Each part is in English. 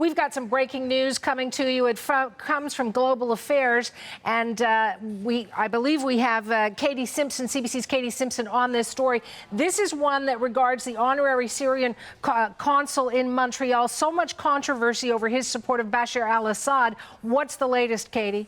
We've got some breaking news coming to you. It comes from Global Affairs, and I believe we have Katie Simpson, CBC's Katie Simpson, on this story. This is one that regards the honorary Syrian consul in Montreal. So much controversy over his support of Bashar al-Assad. What's the latest, Katie?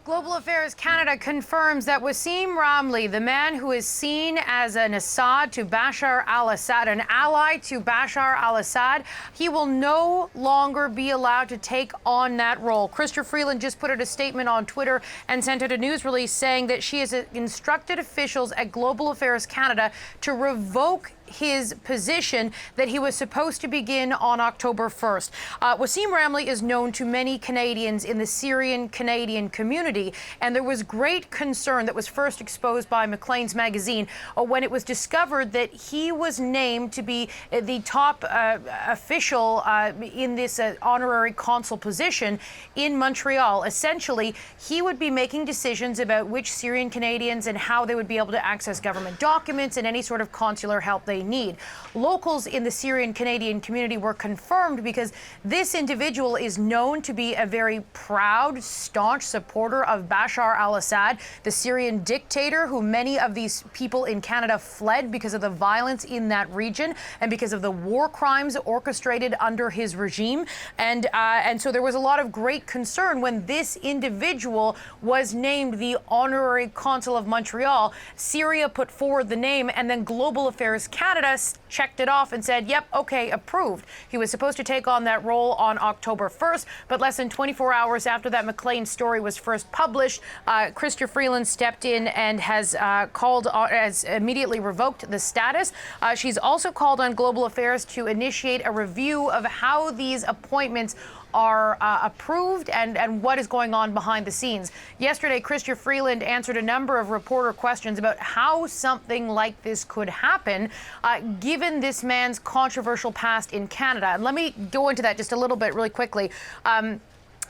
Global Affairs Canada confirms that Waseem Ramli, the man who is seen as an Assad to Bashar al-Assad, an ally to Bashar al-Assad, he will no longer be allowed to take on that role. Chrystia Freeland just put out a statement on Twitter and sent out a news release saying that she has instructed officials at Global Affairs Canada to revoke his position that he was supposed to begin on October 1st. Waseem Ramli is known to many Canadians in the Syrian Canadian community, and there was great concern that was first exposed by Maclean's magazine when it was discovered that he was named to be the top official in this honorary consul position in Montreal. Essentially, he would be making decisions about which Syrian Canadians and how they would be able to access government documents and any sort of consular help they need. Locals in the Syrian Canadian community were confirmed because this individual is known to be a very proud, staunch supporter of Bashar al-Assad, the Syrian dictator who many of these people in Canada fled because of the violence in that region and because of the war crimes orchestrated under his regime. And so there was a lot of great concern when this individual was named the honorary consul of Montreal. Syria put forward the name, and then Global Affairs Canada checked it off and said, yep, okay, approved. He was supposed to take on that role on October 1st, but less than 24 hours after that Maclean story was first published, Chrystia Freeland stepped in and has has immediately revoked the status. She's also called on Global Affairs to initiate a review of how these appointments are approved and what is going on behind the scenes. Yesterday, Chrystia Freeland answered a number of reporter questions about how something like this could happen, given this man's controversial past in Canada. And let me go into that just a little bit really quickly.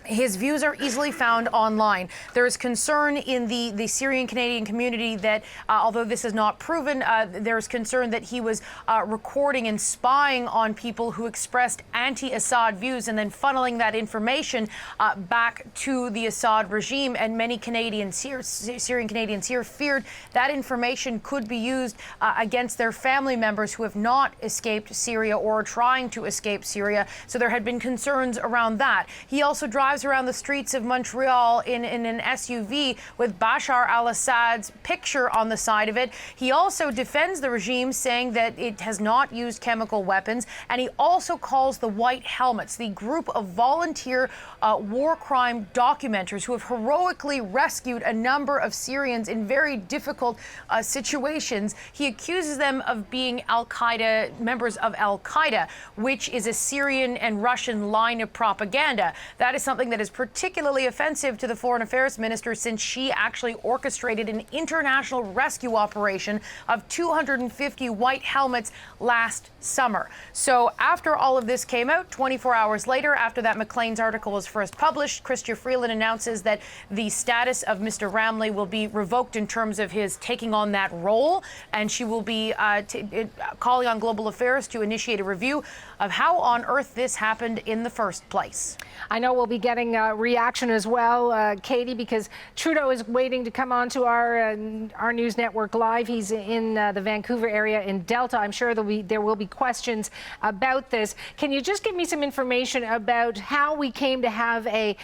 His views are easily found online. There is concern in the Syrian Canadian community that, although this is not proven, there is concern that he was recording and spying on people who expressed anti-Assad views and then funneling that information back to the Assad regime. And many Canadians here, Syrian Canadians here, feared that information could be used against their family members who have not escaped Syria or are trying to escape Syria. So there had been concerns around that. He also drives around the streets of Montreal in an SUV with Bashar al-Assad's picture on the side of it. He also defends the regime, saying that it has not used chemical weapons, and he also calls the White Helmets, the group of volunteer war crime documenters who have heroically rescued a number of Syrians in very difficult situations. He accuses them of being al-Qaeda, members of al-Qaeda, which is a Syrian and Russian line of propaganda. That is something that is particularly offensive to the Foreign Affairs Minister, since she actually orchestrated an international rescue operation of 250 White Helmets last summer. So after all of this came out, 24 hours later, after that Maclean's article was first published, Chrystia Freeland announces that the status of Mr. Ramli will be revoked in terms of his taking on that role, and she will be calling on Global Affairs to initiate a review of how on earth this happened in the first place. I know we'll be getting a reaction as well, Katie, because Trudeau is waiting to come on to our news network live. He's in the Vancouver area in Delta. I'm sure there will be questions about this. Can you just give me some information about how we came to have a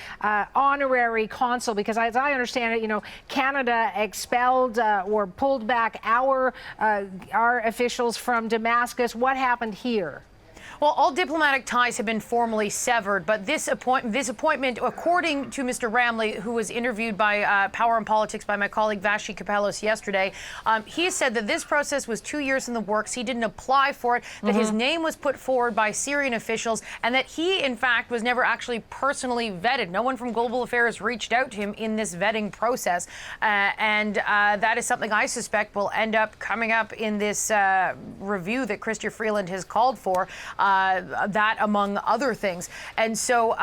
honorary consul? Because as I understand it, you know, Canada expelled or pulled back our officials from Damascus. What happened here? Well, all diplomatic ties have been formally severed, but this appointment, according to Mr. Ramli, who was interviewed by Power and Politics by my colleague Vashi Kapelos yesterday, he said that this process was 2 years in the works. He didn't apply for it, that his name was put forward by Syrian officials, and that he, in fact, was never actually personally vetted. No one from Global Affairs reached out to him in this vetting process, and that is something I suspect will end up coming up in this review that Chrystia Freeland has called for. that among other things. And so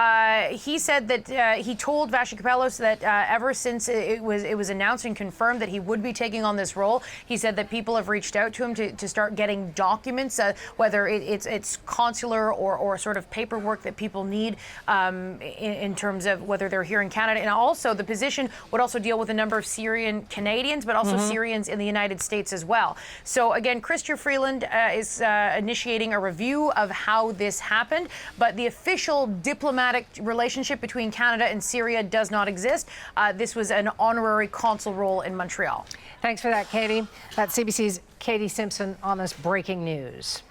he said that he told Vassy Kapelos that ever since it was announced and confirmed that he would be taking on this role, he said that people have reached out to him to start getting documents, whether it's consular or sort of paperwork that people need in terms of whether they're here in Canada. And also the position would also deal with a number of Syrian Canadians, but also Syrians in the United States as well. So again, Chrystia Freeland is initiating a review of how this happened, but the official diplomatic relationship between Canada and Syria does not exist. This was an honorary consul role in Montreal. Thanks for that, Katie. That's CBC's Katie Simpson on this breaking news.